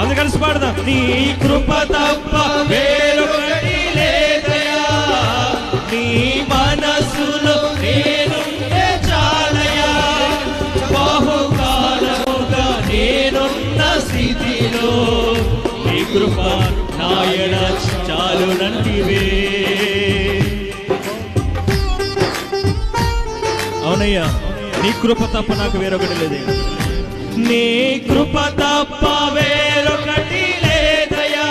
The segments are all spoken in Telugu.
అది కలిసి పాడదాం. నీ కృప తప్ప వేరొకటి లేదయా, నీ మనసులో నేనుంటే చాలయా, బహుకాలముగా నేనున్న స్థితిలో నీ కృప నాయన చాలునంటివే. అవునయ్యా, నీ కృప తప్ప నాకు వేరొకటి లేదే. నీ కృప తప్ప వేరొకటి లేదయా,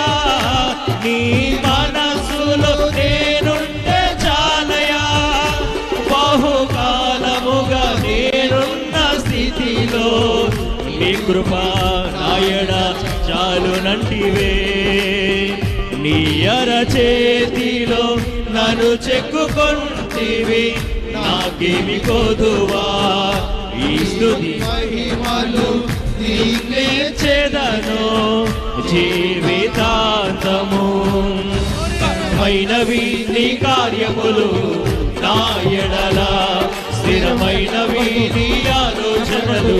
నీ మనసులో నేనుంటే చాలయా, బహుకాలముగా నేనున్న స్థితిలో నీ కృప నాయన చాలునంటివే. నీ అరచేతిలో నన్ను చెక్కుకొంటివి, నాకేమి కోదువా ఈ స్తుతి మహిమలు నీకే చేదను జీవితాంతము. స్థిరమైనవి నీ కార్యములు నా ఎడల, స్థిరమైనవి నీ ఆలోచనలు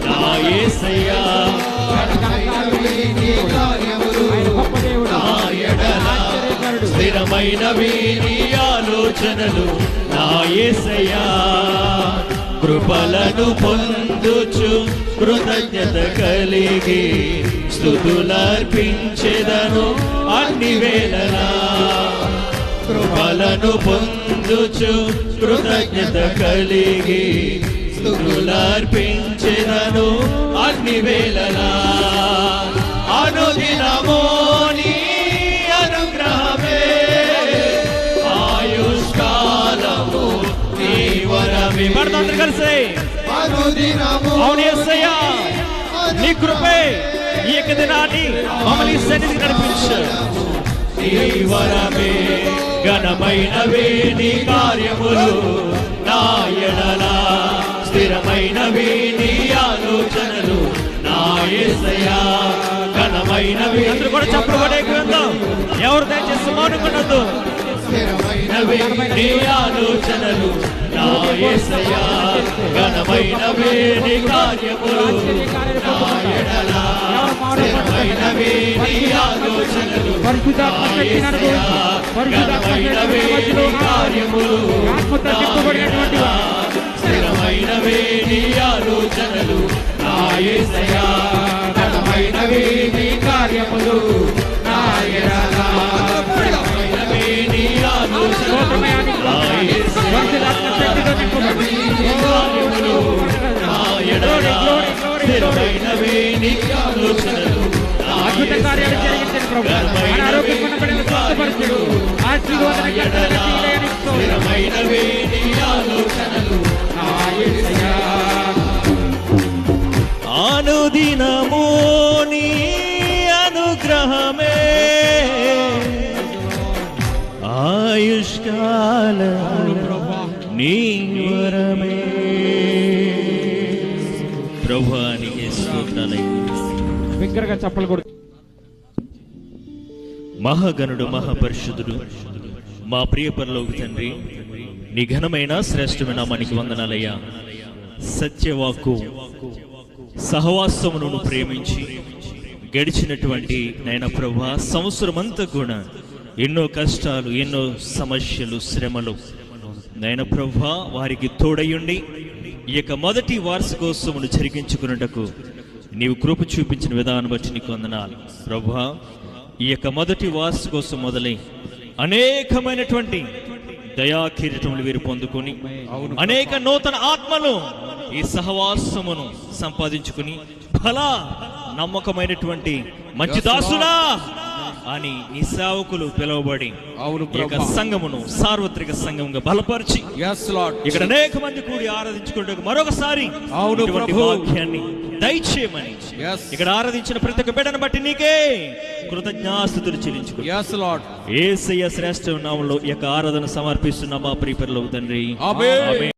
నా యేసయ్యా, నా ఎడల స్థిరమైనవి నీ ఆలోచనలు నా యేసయ్యా. కృపలను పొందుచు కృతజ్ఞత కలిగి స్తుతులర్పించెదను అన్ని వేళలా. కృపలను పొందుచు కృతజ్ఞత కలిగి స్తుతులర్పించెదను అన్ని వేళలా. అనుదినమో నీ అనుగ్రహమే, ఆయుష్కాలము నీ వరమే. పడతాందరు కలిసి అవును యేసయ్యా, నీ కృపే ఈ యొక్క దినాన్ని మమ్మల్ని సన్నిధికి నడిపించారు. నీ వరమే ఘనమైనవే నీ కార్యములు నా ఎడల, స్థిరమైనవి నీ ఆలోచనలు నా యేసయ్యా, ఘనమైనవి. అందరూ కూడా చప్పుడు పడే గ్రంథం, ఎవరు దయచేసి మౌనంగా. స్థిరమైనవి నీ ఆలోచనలు నా యేసయ్యా, ఘనమైనవి నీ కార్యములు నా ఎడల, స్థిరమైనవి నీ ఆలోచనలు నా యేసయ్యా, ఘనమైనవి నీ కార్యములు నా ఎడల, స్థిరమైనవి నీ ఆలోచనలు నా యేసయ్యా, ఘనమైనవి నీ కార్యములు నా ఎడల, స్థిరమైనవి నీ ఆలోచనలు నా యేసయ్యా, ఘనమైనవి నీ కార్యములు నా ఎడల, స్థిరమైనవి నీ ఆలోచనలు నా యేసయ్యా, ఘనమైనవి నీ కార్యములు నా ఎడల, స్థిరమైనవి నీ ఆలోచనలు నా యేసయ్యా. అనుదినము నీ అనుగ్రహమే, ఆయుష్కాల నీ వరమే. ప్రభువానికి స్తోత్రాలయ్యా. బిగ్గరగా చప్పలు కొడు. మహాగణుడు మహాపరిశుద్ధుడు మా ప్రియ పరలోక తండ్రి, నీ ఘనమైన శ్రేష్టమైన నామానికి వందనాలయ్యా. సత్యవాక్కు సహవాసమును ప్రేమించి గడిచినటువంటి నైనా ప్రభువా, సంవత్సరమంతా కూడా ఎన్నో కష్టాలు, ఎన్నో సమస్యలు, శ్రమలు నైనా ప్రభువా వారికి తోడయుండి ఈ యొక్క మొదటి వార్షికోత్సవమును జరిగించుకున్నటకు నీవు కృప చూపించిన విధానం బట్టి నీకు వందనాలు ప్రభువా. ఈ యొక్క మొదటి వార్షికోత్సవం మొదలై అనేకమైనటువంటి దయా కిరీటములు వీరు పొందుకొని అనేక నూతన ఆత్మలు ఈ సహవాసమును సంపాదించుకుని ఫలా నమ్మకమైనటువంటి మంచి దాసుడా అని నీ సేవకులు పిలువబడి సంఘమును సార్వత్రిక సంఘముగా బలపరిచి ఇక్కడ అనేక మంది కూడి ఆరాధించుకుంటూ మరొకసారి వాక్యాన్ని దయచేయమని ఇక్కడ ఆరాధించిన ప్రతి ఒక్క బిడ్డను బట్టి నీకే కృతజ్ఞాస్తుతులు చెల్లించుకో. యేసయ్య శ్రేష్ఠ నామములో ఈ యొక్క ఆరాధన సమర్పిస్తున్న మా ప్రియ పరలోక తండ్రి. ఆమేన్.